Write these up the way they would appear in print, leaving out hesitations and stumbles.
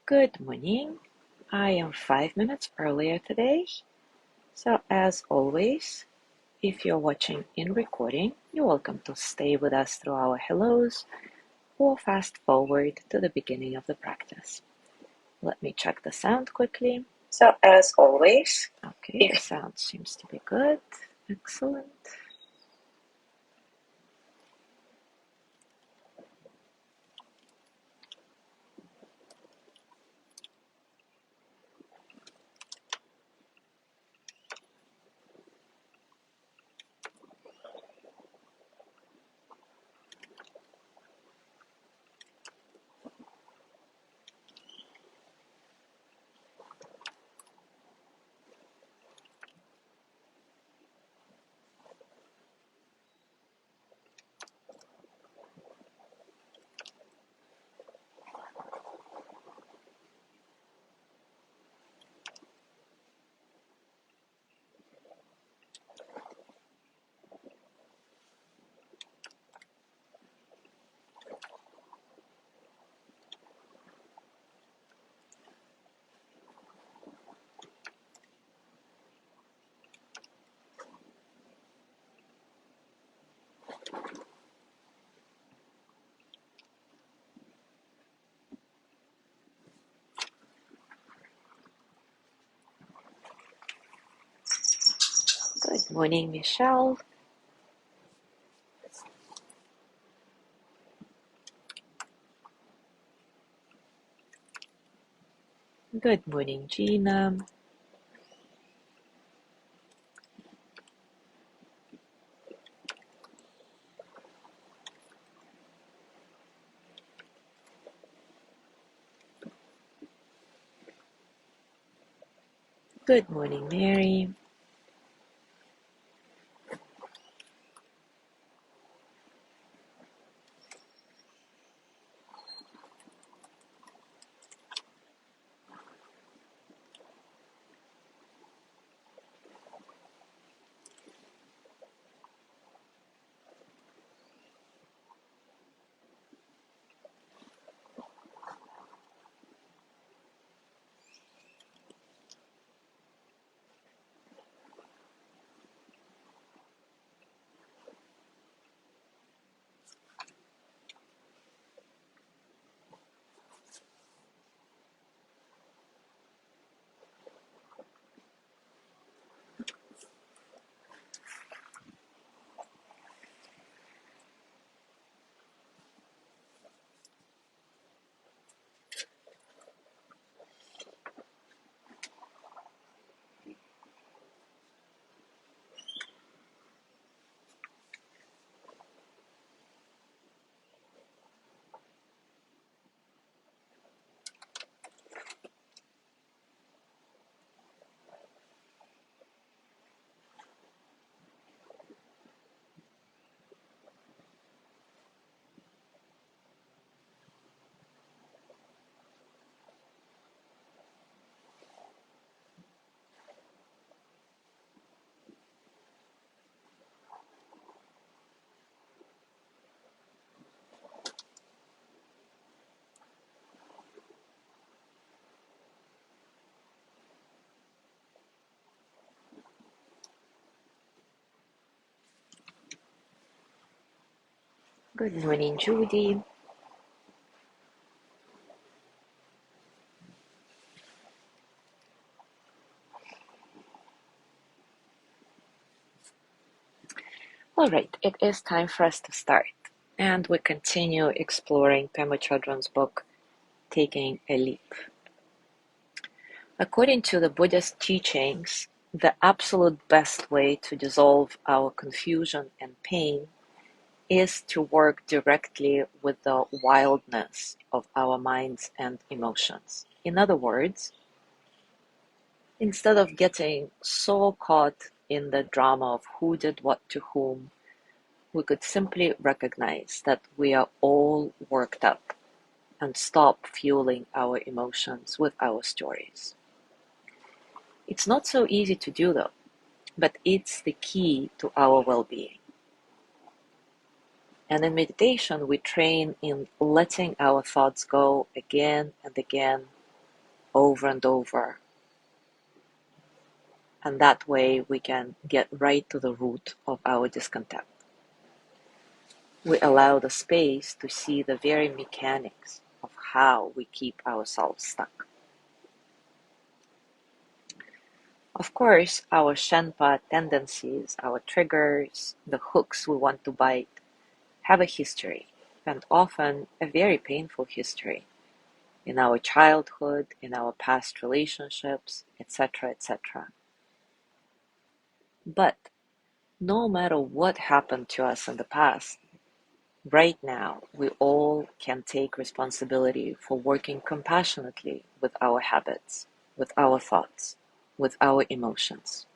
Good morning. I am 5 minutes earlier today. So as always, if you're watching in recording, you're welcome to stay with us through our hellos or fast forward to the beginning of the practice. Let me check the sound quickly. So as always, Okay, the sound seems to be good. Excellent. Good morning, Michelle. Good morning, Gina. Good morning, Mary. Good morning, Judy. All right, it is time for us to start. And we continue exploring Pema Chodron's book, Taking a Leap. According to the Buddhist teachings, the absolute best way to dissolve our confusion and pain is to work directly with the wildness of our minds and emotions. In other words, instead of getting so caught in the drama of who did what to whom, we could simply recognize that we are all worked up and stop fueling our emotions with our stories. It's not so easy to do though, but it's the key to our well-being. And in meditation, we train in letting our thoughts go again and again over and over. And that way we can get right to the root of our discontent. We allow the space to see the very mechanics of how we keep ourselves stuck. Of course, our Shenpa tendencies, our triggers, the hooks we want to bite, have a history, and often a very painful history, in our childhood, in our past relationships, etc., etc. But no matter what happened to us in the past, right now we all can take responsibility for working compassionately with our habits, with our thoughts, with our emotions.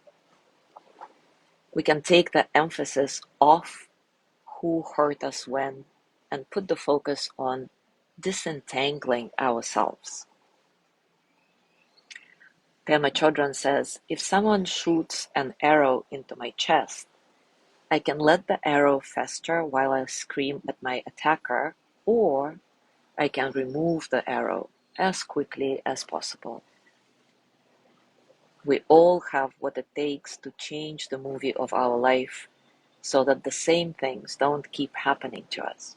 We can take the emphasis off who hurt us when and put the focus on disentangling ourselves. Pema Chodron says, if someone shoots an arrow into my chest, I can let the arrow fester while I scream at my attacker, or I can remove the arrow as quickly as possible. We all have what it takes to change the movie of our life so that the same things don't keep happening to us.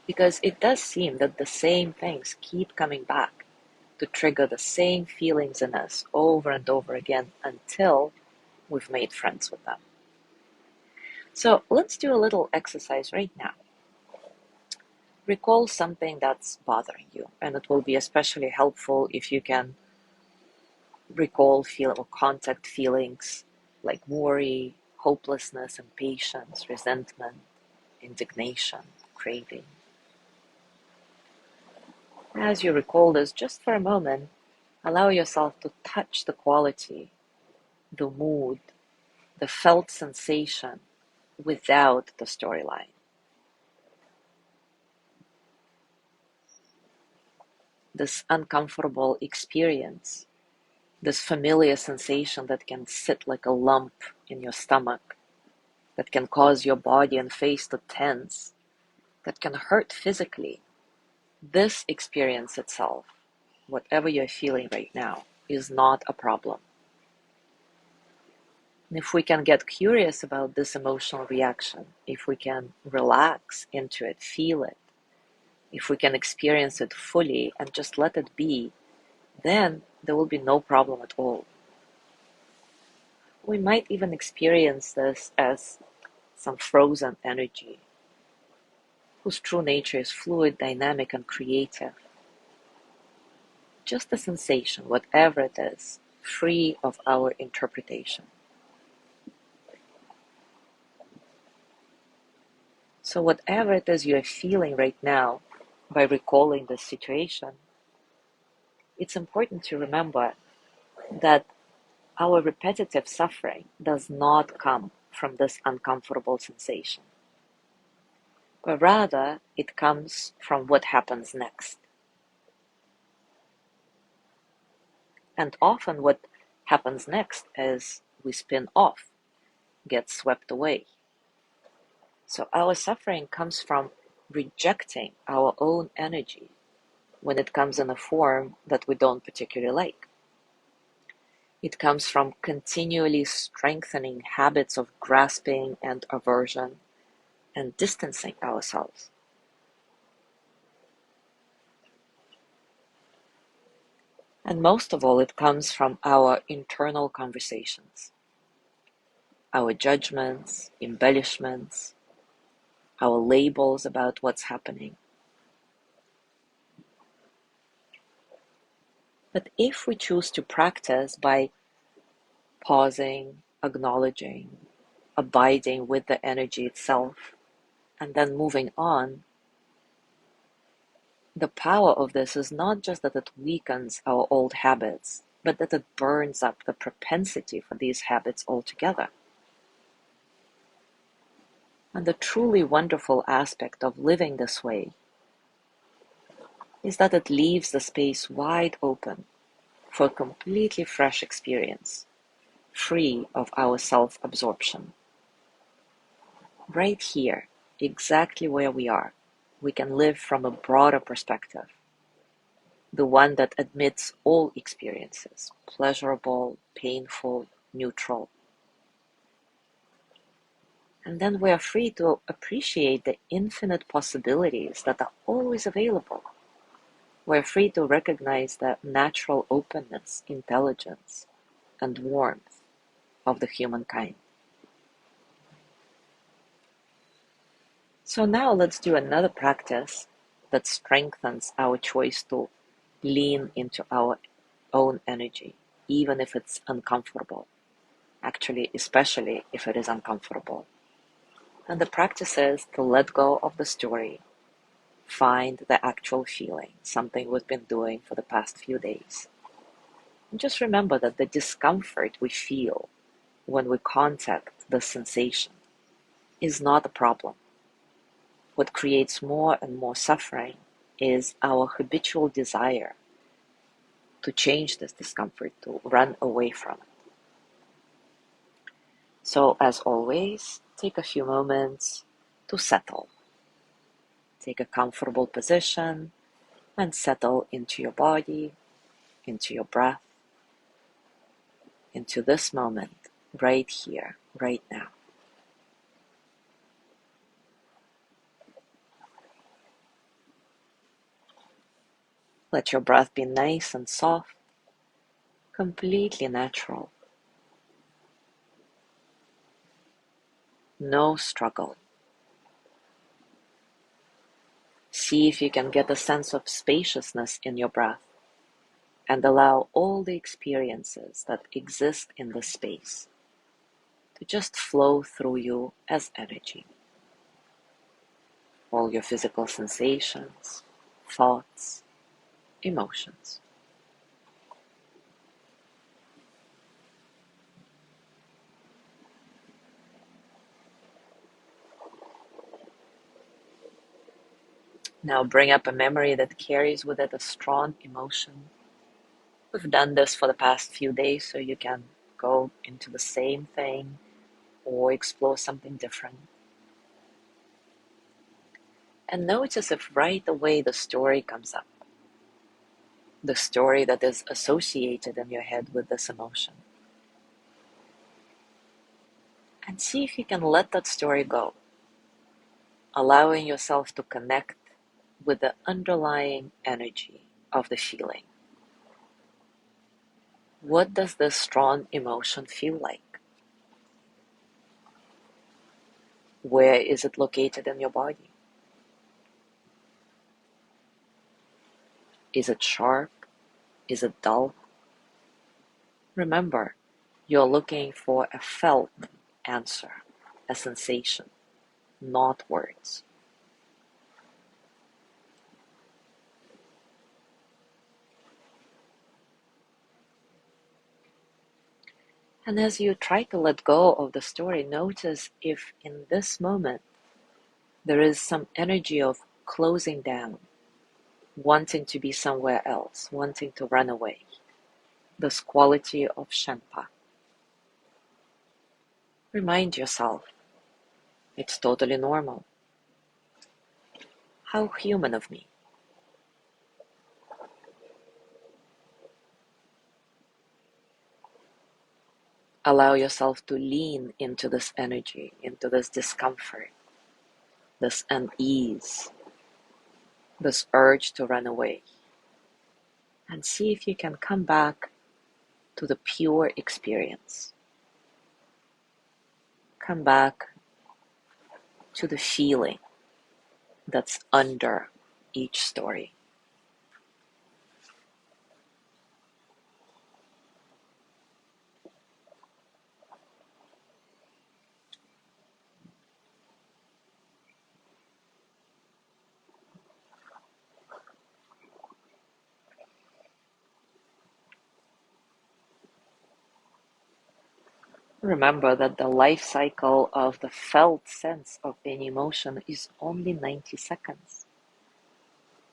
Because it does seem that the same things keep coming back to trigger the same feelings in us over and over again until we've made friends with them. So let's do a little exercise right now. Recall something that's bothering you, and it will be especially helpful if you can recall feel or contact feelings like worry, hopelessness, impatience, resentment, indignation, craving. As you recall this, just for a moment, allow yourself to touch the quality, the mood, the felt sensation without the storyline. This uncomfortable experience, this familiar sensation that can sit like a lump in your stomach, that can cause your body and face to tense, that can hurt physically. This experience itself, whatever you're feeling right now, is not a problem. And if we can get curious about this emotional reaction, if we can relax into it, feel it, if we can experience it fully and just let it be, then there will be no problem at all. We might even experience this as some frozen energy, whose true nature is fluid, dynamic, and creative. Just a sensation, whatever it is, free of our interpretation. So whatever it is you're feeling right now, by recalling this situation, it's important to remember that our repetitive suffering does not come from this uncomfortable sensation, but rather it comes from what happens next. And often what happens next is we spin off, get swept away. So our suffering comes from rejecting our own energy when it comes in a form that we don't particularly like. It comes from continually strengthening habits of grasping and aversion and distancing ourselves. And most of all, it comes from our internal conversations, our judgments, embellishments, our labels about what's happening. But if we choose to practice by pausing, acknowledging, abiding with the energy itself, and then moving on, the power of this is not just that it weakens our old habits, but that it burns up the propensity for these habits altogether. And the truly wonderful aspect of living this way is that it leaves the space wide open for a completely fresh experience, free of our self-absorption. Right here, exactly where we are, we can live from a broader perspective. the one that admits all experiences, pleasurable, painful, neutral. And then we are free to appreciate the infinite possibilities that are always available. We're free to recognize the natural openness, intelligence, and warmth of the humankind. So now let's do another practice that strengthens our choice to lean into our own energy, even if it's uncomfortable. Actually, especially if it is uncomfortable. And the practice is to let go of the story, find the actual feeling, something we've been doing for the past few days. And just remember that the discomfort we feel when we contact the sensation is not a problem. What creates more and more suffering is our habitual desire to change this discomfort, to run away from it. So, as always, take a few moments to settle. Take a comfortable position and settle into your body, into your breath, into this moment, right here, right now. Let your breath be nice and soft, completely natural. No struggle. See if you can get a sense of spaciousness in your breath and allow all the experiences that exist in this space to just flow through you as energy. All your physical sensations, thoughts, emotions. Now bring up a memory that carries with it a strong emotion. We've done this for the past few days, so you can go into the same thing or explore something different. And notice if right away the story comes up, the story that is associated in your head with this emotion. And see if you can let that story go, allowing yourself to connect with the underlying energy of the feeling. What does this strong emotion feel like? Where is it located in your body? Is it sharp? Is it dull? Remember, you're looking for a felt answer, a sensation, not words. And as you try to let go of the story, notice if in this moment there is some energy of closing down, wanting to be somewhere else, wanting to run away. This quality of Shenpa. Remind yourself, it's totally normal. How human of me. Allow yourself to lean into this energy, into this discomfort, this unease, this urge to run away. And see if you can come back to the pure experience. Come back to the feeling that's under each story. Remember that the life cycle of the felt sense of any emotion is only 90 seconds.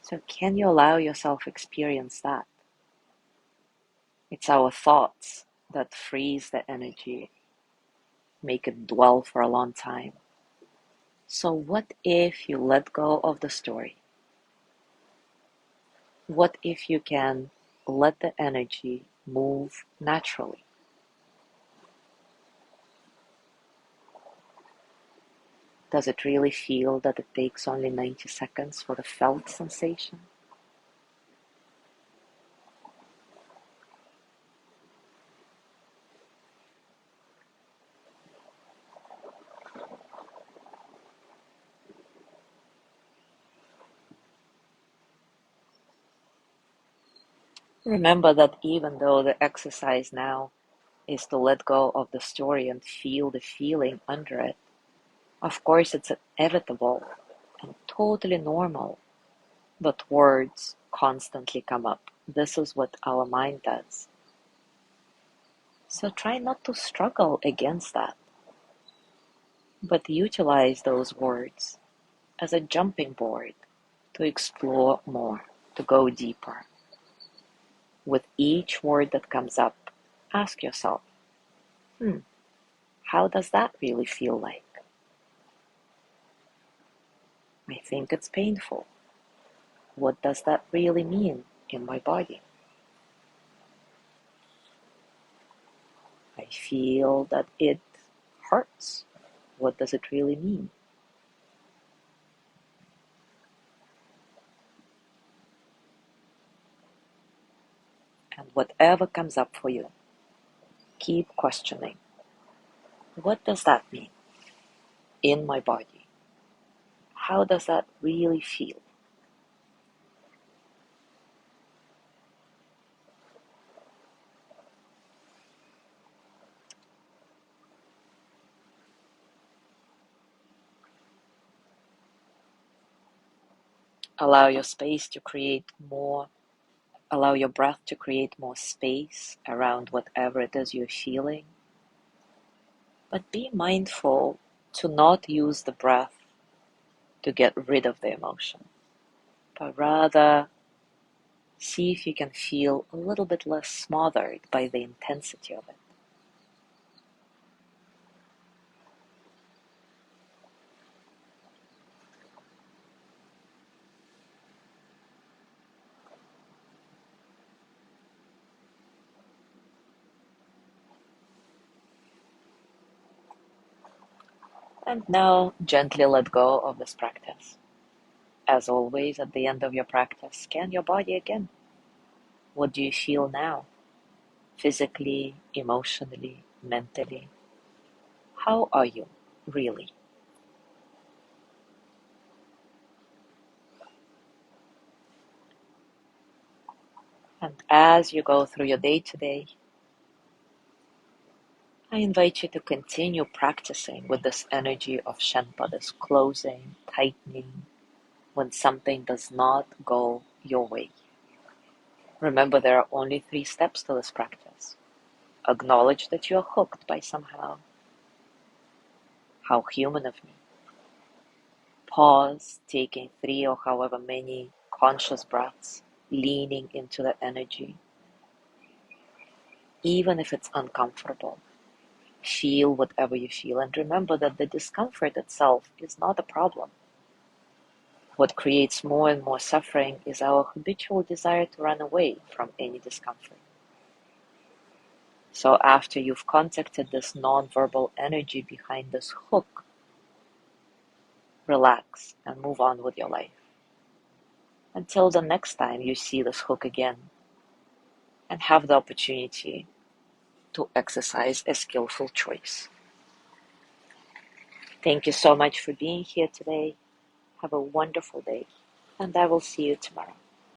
So can you allow yourself experience that? It's our thoughts that freeze the energy, make it dwell for a long time. So what if you let go of the story? What if you can let the energy move naturally? Does it really feel that it takes only 90 seconds for the felt sensation? Remember that even though the exercise now is to let go of the story and feel the feeling under it, of course it's inevitable and totally normal that words constantly come up. This is what our mind does. So try not to struggle against that, but utilize those words as a jumping board to explore more, to go deeper. With each word that comes up, ask yourself, how does that really feel like? I think it's painful. What does that really mean in my body? I feel that it hurts. What does it really mean? And whatever comes up for you, keep questioning. What does that mean in my body? How does that really feel? Allow your space to create more, allow your breath to create more space around whatever it is you're feeling. But be mindful to not use the breath to get rid of the emotion, but rather see if you can feel a little bit less smothered by the intensity of it. And now gently let go of this practice. As always, at the end of your practice, scan your body again. What do you feel now? Physically, emotionally, mentally? How are you, really? And as you go through your day today, I invite you to continue practicing with this energy of Shenpa, this closing, tightening, when something does not go your way. Remember, there are only 3 steps to this practice. Acknowledge that you are hooked by somehow. How human of me. Pause, taking 3 or however many conscious breaths, leaning into the energy, even if it's uncomfortable. Feel whatever you feel, and remember that the discomfort itself is not a problem. What creates more and more suffering is our habitual desire to run away from any discomfort. So after you've contacted this non-verbal energy behind this hook, relax and move on with your life. Until the next time you see this hook again and have the opportunity to exercise a skillful choice. Thank you so much for being here today. Have a wonderful day, and I will see you tomorrow.